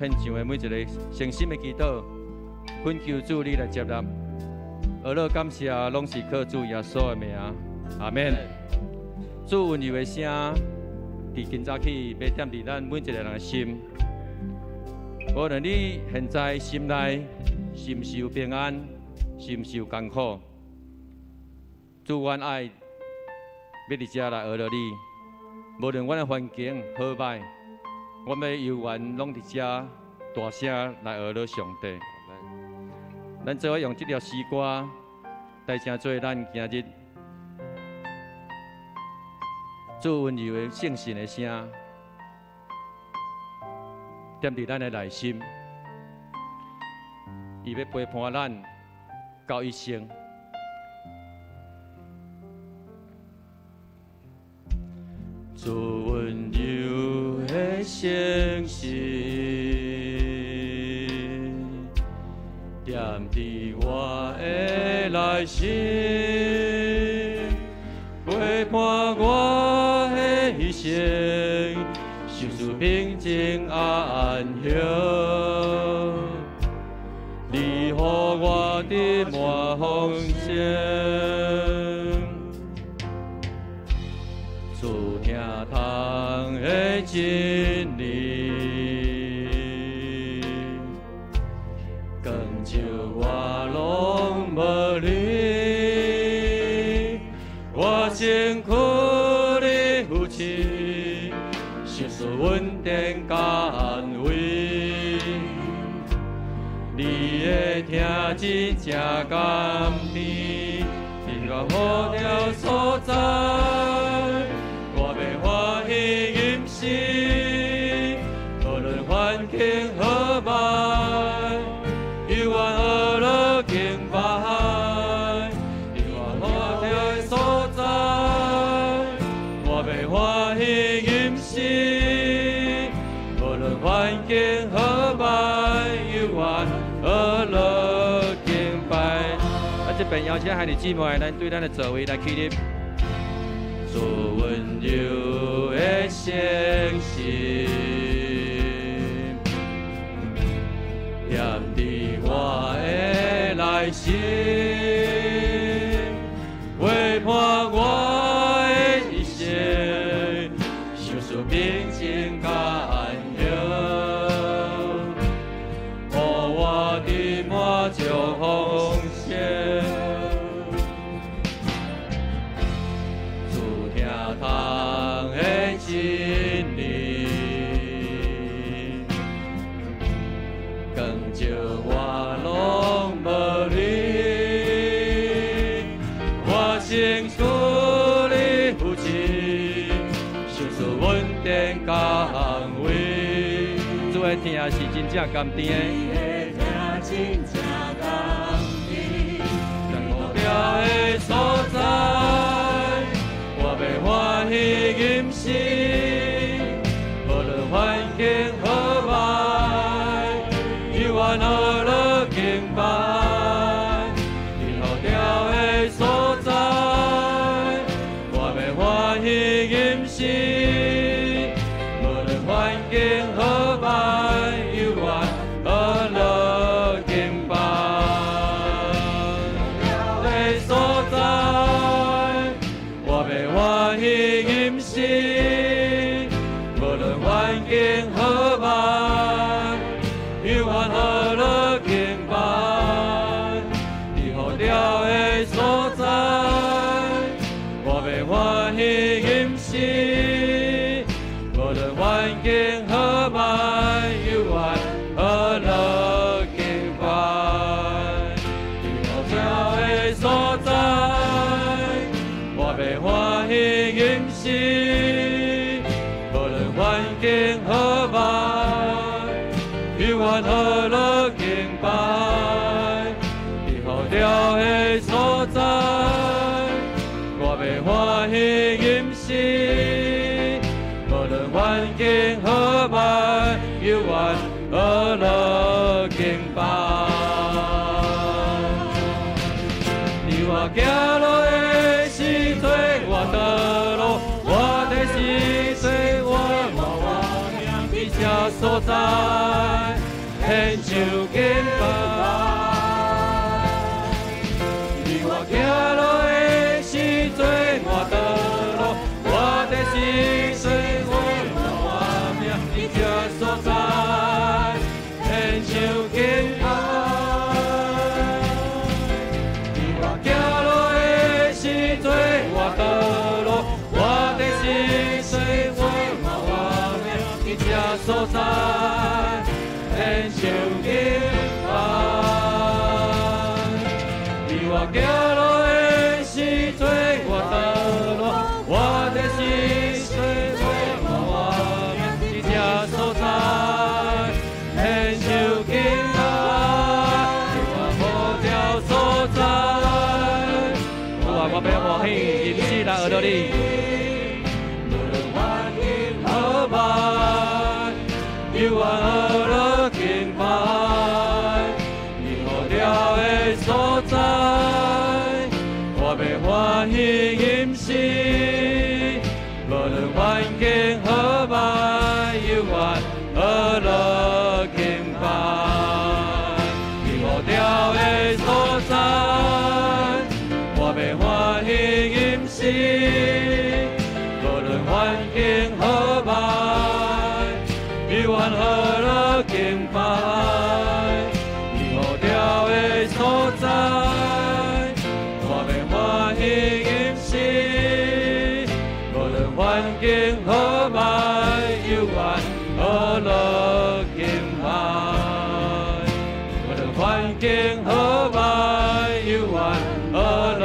献上的每一个诚心的祈祷，恳求主你来接纳。而乐感谢，拢是靠主耶稣的名，阿免。主温柔的声，伫今早起要点伫咱每一个人的心。无论你现在心内心受平安，心受艰苦，主愿爱要伫遮来学了你。无论阮的环境好歹。 我们的游玩拢伫遮大声来学了上帝。咱做伙用这条诗歌，来成做咱今日主温柔的圣神的声，踮伫咱的内心，伊要陪伴咱到一生。主温柔的圣神，踮伫我的内心，陪伴我的一生，守住平静安详。你予我的满风声。 听堂的真理，更照我拢无你，我辛苦的付出，受所稳定甲安慰。你的听真正甘甜，引我好条所在。 无论环境何歹，有我何乐敬拜，有我好条的所在，我要欢喜吟诗。无论环境何歹，有我何乐敬拜。这边邀请兄弟姊妹，咱对咱的座位来起立。 做温柔的圣神，踮伫我的内心，陪伴我的一生，守住平静甲安详，予我的满足奉献。 堂的真理，更照我拢无你，我辛苦的付出，受所稳定甲安慰。主的听是真正甘甜的，让我了的所在。 欢喜吟诗，无论环境何歹，有我何乐敬拜。你好调的所在，我要欢喜吟诗，无论环境何歹，有我何乐敬拜。的所在。 欢喜吟诗，无论环境何歹，有我何乐敬拜。你好调的所在，我要欢喜吟诗，无论环境何歹，有我何乐敬拜。你好调的所在。 要欢喜吟诗，无论环境何歹，有我何乐敬拜。你好调的所在，我要欢喜吟诗，无论环境何歹，有我何乐敬拜。你我行路的。 我的路，我的心随我往往，你家所在。拜，你无聊的所在，我们欢喜饮食，无论环境好歹，有缘好乐敬拜，无论环境好歹，有缘好乐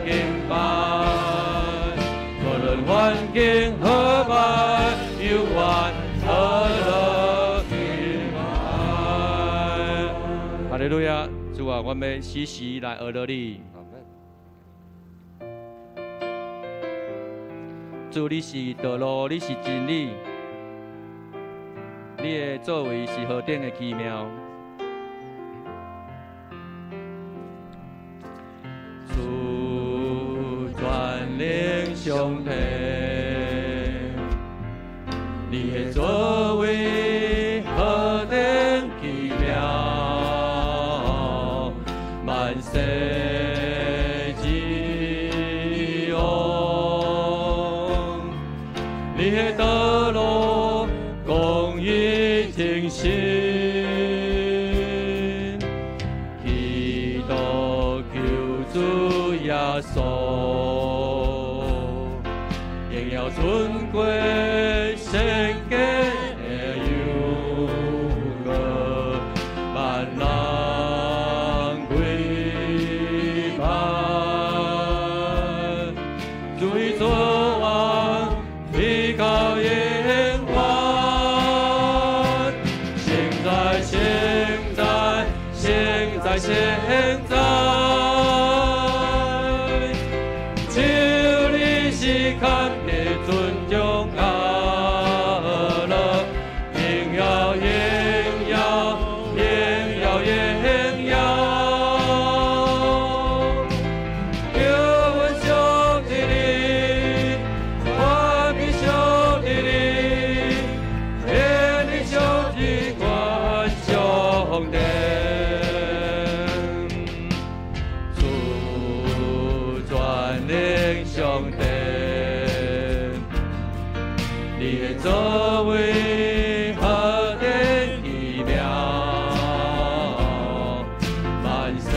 敬拜，无论环境好歹，有缘好乐敬拜。哈利路亚！主啊，我们时时来学了你。主，你是道路，你是真理，你的作为是何等的奇妙。主全能上帝，你的作为何等奇妙，万世。你的道路公义正信，基督救主耶稣，荣耀尊贵圣洁的有个万人跪拜，主已作王。你高眼望，现在，只有你是看的尊重阿乐，荣耀，荣耀，荣耀，荣耀，有我兄弟你。红灯，主全能上帝，你的作为何等奇妙，万世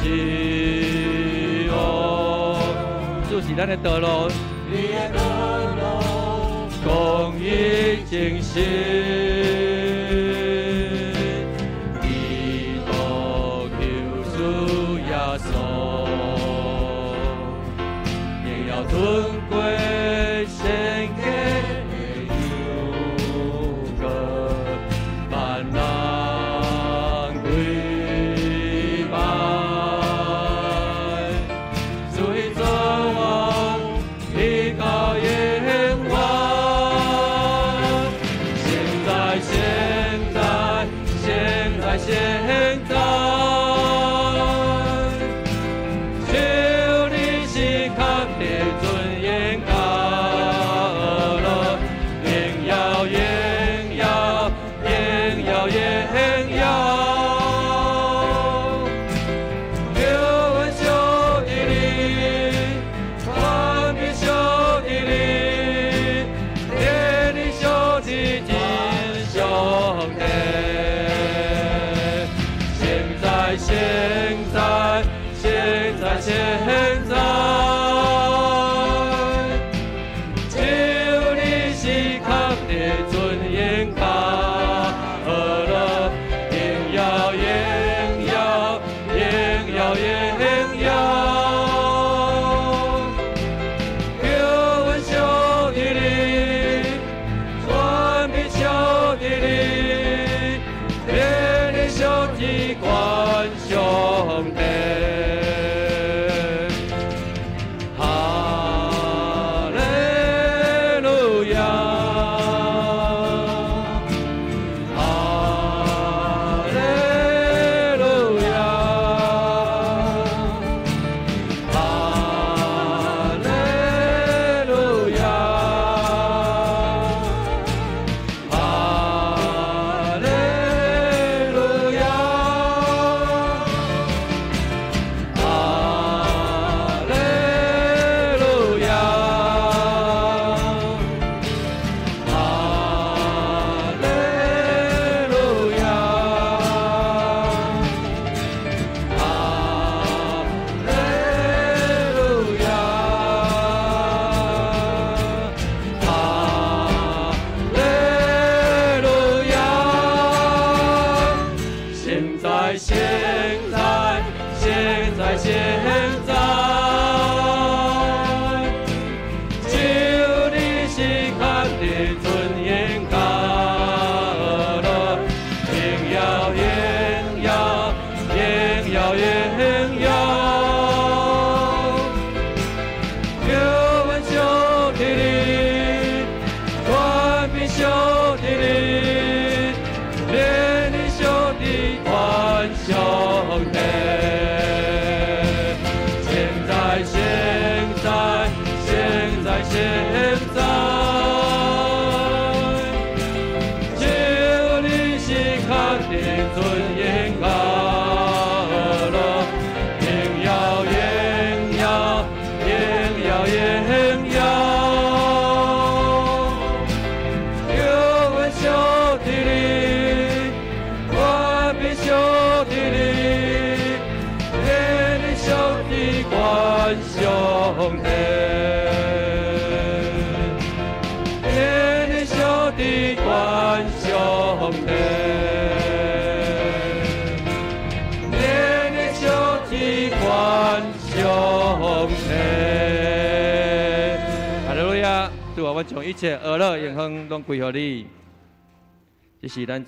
之王。主是咱的道路，你的道路公义正信。尊贵圣洁的有个万人跪拜，主已作王，你高眼望，现在，定存永高乐，荣耀荣耀荣耀荣耀，有我小弟你，我必小弟你，天的小弟关兄弟。的关兄弟，天的小弟关兄弟。哈利路亚！主啊，我将一切恶乐、永恒拢归乎你。这是咱。